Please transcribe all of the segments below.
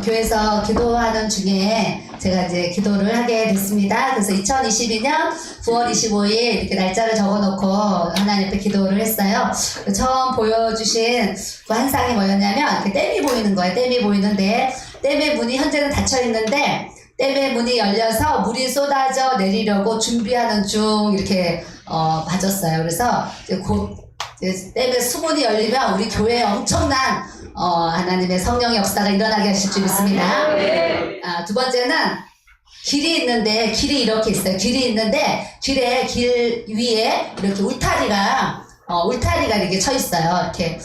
교회에서 기도하는 중에 제가 이제 기도를 하게 됐습니다. 그래서 2022년 9월 25일 이렇게 날짜를 적어놓고 하나님 앞에 기도를 했어요. 처음 보여주신 그 환상이 뭐였냐면 이렇게 댐이 보이는 거예요. 댐이 보이는데 댐의 문이 현재는 닫혀 있는데 댐의 문이 열려서 물이 쏟아져 내리려고 준비하는 중 이렇게 봐졌어요. 그래서 이제 곧 댐의 수문이 열리면 우리 교회에 엄청난 하나님의 성령의 역사가 일어나게 하실 줄 믿습니다. 두 번째는 길이 있는데 길이 이렇게 있어요. 길이 있는데 길 위에 이렇게 울타리가 이렇게 쳐 있어요. 이렇게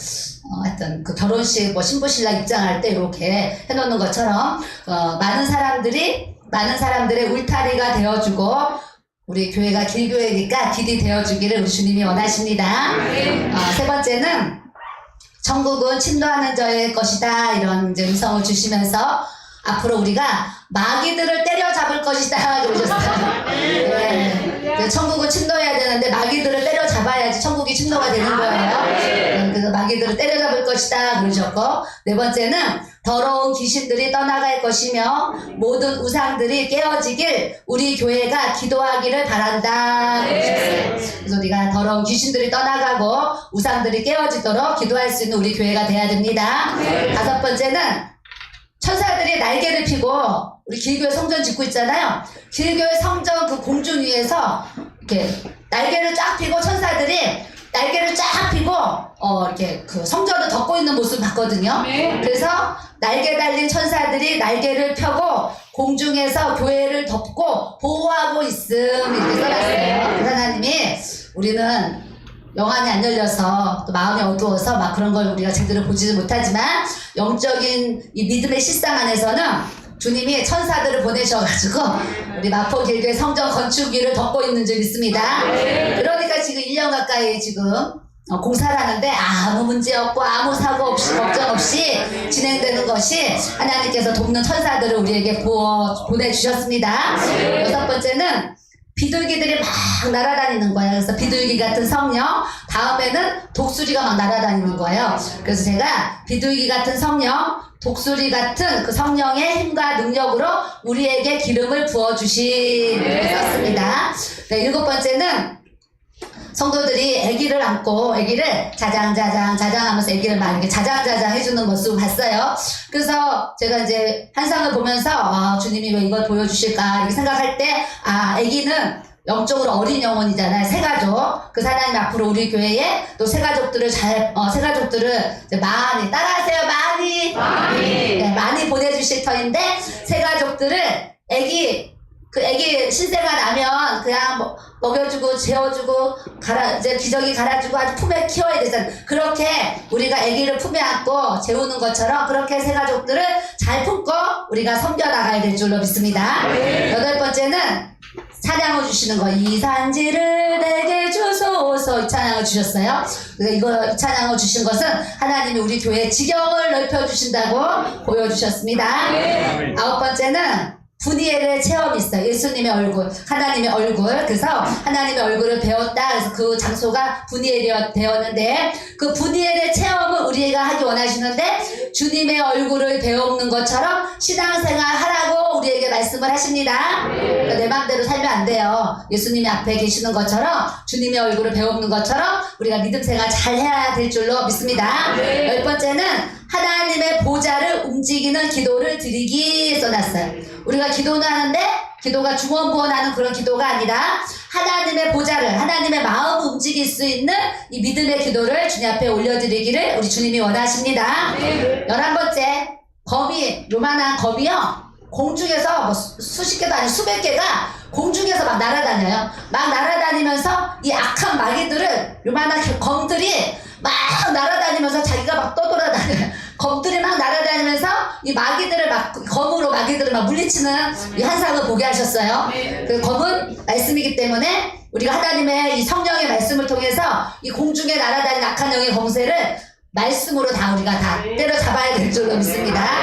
하여튼 그 결혼식 뭐 신부신랑 입장할 때 이렇게 해놓는 것처럼 많은 사람들의 울타리가 되어주고 우리 교회가 길교회니까 길이 되어주기를 우리 주님이 원하십니다. 세 번째는 천국은 침노하는 자의 것이다 이런 이제 음성을 주시면서 앞으로 우리가 마귀들을 때려잡을 것이다 그러셨어요. 네. 천국은 침노해야 되는데 마귀들을 때려잡아야지 천국이 침노가 되는 거예요. 그래서 마귀들을 때려잡을 것이다 그러셨고, 네 번째는 더러운 귀신들이 떠나갈 것이며 모든 우상들이 깨어지길 우리 교회가 기도하기를 바란다 그러셨어요. 그래서 우리가 더러운 귀신들이 떠나가고 우상들이 깨어지도록 기도할 수 있는 우리 교회가 돼야 됩니다. 다섯 번째는 천사들이 날개를 피고 우리 길교회 성전 짓고 있잖아요. 길교회 성전 그 공중 위에서 이렇게 날개를 쫙 피고 천사들이 날개를 쫙 피고 이렇게 그 성전을 덮고 있는 모습을 봤거든요. 그래서 날개 달린 천사들이 날개를 펴고 공중에서 교회를 덮고 보호하고 있음 이렇게 써놨어요. 그래서 하나님이 우리는 영안이 안 열려서 또 마음이 어두워서 막 그런 걸 우리가 제대로 보지는 못하지만 영적인 이 믿음의 실상 안에서는 주님이 천사들을 보내셔가지고 우리 마포길교회 성전 건축일을 덮고 있는 줄 믿습니다. 그러니까 지금 1년 가까이 지금 공사를 하는데 아무 문제 없고 아무 사고 없이 걱정 없이 진행되는 것이 하나님께서 돕는 천사들을 우리에게 보내주셨습니다. 여섯 번째는 비둘기들이 막 날아다니는 거예요. 그래서 비둘기 같은 성령, 다음에는 독수리가 막 날아다니는 거예요. 그래서 제가 비둘기 같은 성령, 독수리 같은 그 성령의 힘과 능력으로 우리에게 기름을 부어주신 이렇게 썼습니다. 네, 일곱 번째는 성도들이 아기를 안고 아기를 자장자장 하면서 아기를 막 이렇게 자장자장 해주는 모습을 봤어요. 그래서 제가 이제 환상을 보면서 주님이 왜 이걸 보여주실까 이렇게 생각할 때 아기는 영적으로 어린 영혼이잖아요. 새가족. 그 하나님 앞으로 우리 교회에 또 새가족들을 새가족들을 이제 많이 따라하세요. 많이 보내주실 터인데 새가족들을 애기 신생아 나면 그냥 먹여주고 재워주고 이제 기저귀 갈아주고 아주 품에 키워야 되잖아요. 그렇게 우리가 애기를 품에 안고 재우는 것처럼 그렇게 새가족들을 잘 품고 우리가 섬겨나가야 될 줄로 믿습니다. 여덟 번째는 찬양을 주시는 거. 이 산지를 내게 주소서 이 찬양을 주셨어요. 그래서 이 찬양을 주신 것은 하나님이 우리 교회의 지경을 넓혀주신다고 보여주셨습니다. 아홉 번째는 분이엘의 체험이 있어요. 예수님의 얼굴, 하나님의 얼굴. 그래서 하나님의 얼굴을 배웠다. 그래서 그 장소가 분이엘이 되었는데 그 분이엘의 체험을 우리가 하기 원하시는데 주님의 얼굴을 배우는 것처럼 신앙생활 하라고 우리에게 말씀을 하십니다. 그러니까 내 마음대로 살면 안 돼요. 예수님이 앞에 계시는 것처럼 주님의 얼굴을 배우는 것처럼 우리가 믿음생활 잘 해야 될 줄로 믿습니다. 열 번째는 하나님의 보좌를 움직이는 기도를 드리기 써놨어요. 우리가 기도는 하는데 기도가 중원부원하는 그런 기도가 아니라 하나님의 보좌를, 하나님의 마음을 움직일 수 있는 이 믿음의 기도를 주님 앞에 올려드리기를 우리 주님이 원하십니다. 11번째, 거미, 요만한 거미요. 공중에서 뭐 수십 개도 아니고 수백 개가 공중에서 막 날아다녀요. 막 날아다니면서 이 악한 마귀들을 요만한 검들이 막 날아다니면서 자기가 막 떠돌아다녀요. 검들이 막 날아다니면서 이 마귀들을 막 검으로 마귀들을 막 물리치는 이 환상을 보게 하셨어요. 그 검은 말씀이기 때문에 우리가 하나님의 이 성령의 말씀을 통해서 이 공중에 날아다니는 악한 영의 검새를 말씀으로 다 우리가 다 때려잡아야 될 줄로 믿습니다.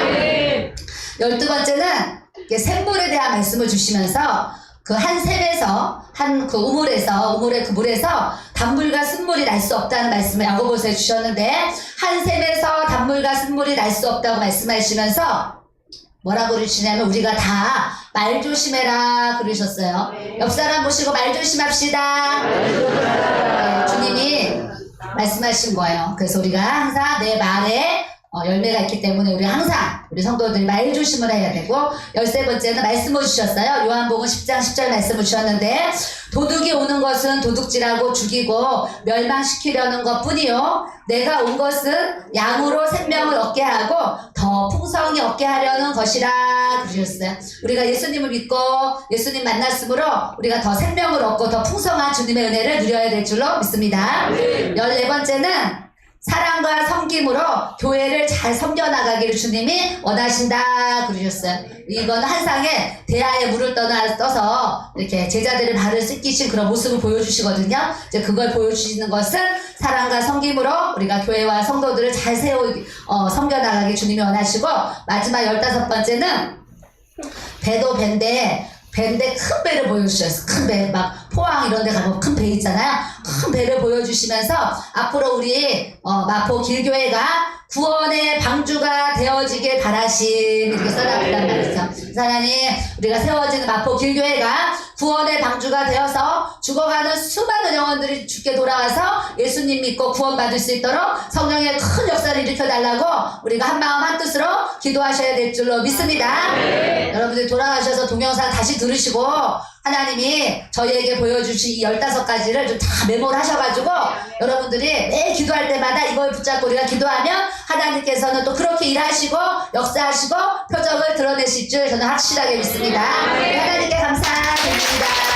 12번째는 샘물에 대한 말씀을 주시면서 그 한 샘에서 한 그 우물의 그 물에서 단물과 쓴물이 날 수 없다는 말씀을 야고보서에 주셨는데 한 샘에서 단물과 쓴물이 날 수 없다고 말씀하시면서 뭐라고 그러시냐면 우리가 다 말 조심해라 그러셨어요. 옆 사람 보시고 말 조심합시다. 네, 주님이 말씀하신 거예요. 그래서 우리가 항상 내 말에 열매가 있기 때문에 우리 항상 우리 성도들이 말 조심을 해야 되고 13번째는 말씀을 주셨어요. 요한복음 10장 10절 말씀을 주셨는데 도둑이 오는 것은 도둑질하고 죽이고 멸망시키려는 것뿐이요 내가 온 것은 양으로 생명을 얻게 하고 더 풍성히 얻게 하려는 것이라 그러셨어요. 우리가 예수님을 믿고 예수님 만났으므로 우리가 더 생명을 얻고 더 풍성한 주님의 은혜를 누려야 될 줄로 믿습니다. 14번째는 사랑과 섬김으로 교회를 잘 섬겨나가기를 주님이 원하신다 그러셨어요. 이건 한 상에 대야에 물을 떠서 이렇게 제자들의 발을 씻기신 그런 모습을 보여주시거든요. 이제 그걸 보여주시는 것은 사랑과 섬김으로 우리가 교회와 성도들을 잘 섬겨나가기 주님이 원하시고 마지막 15번째는 배도 밴데 큰 배를 보여주셨어요. 큰 배, 막 포항 이런 데 가면 큰 배 있잖아요. 큰 배를 보여주시면서 앞으로 우리 마포 길교회가 구원의 방주가 되어지길 바라심 이렇게 써놨단 말이죠. 하나님 우리가 세워지는 마포 길교회가 구원의 방주가 되어서 죽어가는 수많은 영혼들이 주께 돌아와서 예수님 믿고 구원받을 수 있도록 성령의 큰 역사를 일으켜달라고 우리가 한마음 한뜻으로 기도하셔야 될 줄로 믿습니다. 여러분들 돌아가셔서 동영상 다시 들으시고 하나님이 저희에게 보여주신 이 15가지를 좀 다 메모를 하셔가지고 여러분들이 매일 기도할 때마다 이걸 붙잡고 우리가 기도하면 하나님께서는 또 그렇게 일하시고 역사하시고 표적을 드러내실 줄 저는 확실하게 믿습니다. 하나님께 감사드립니다.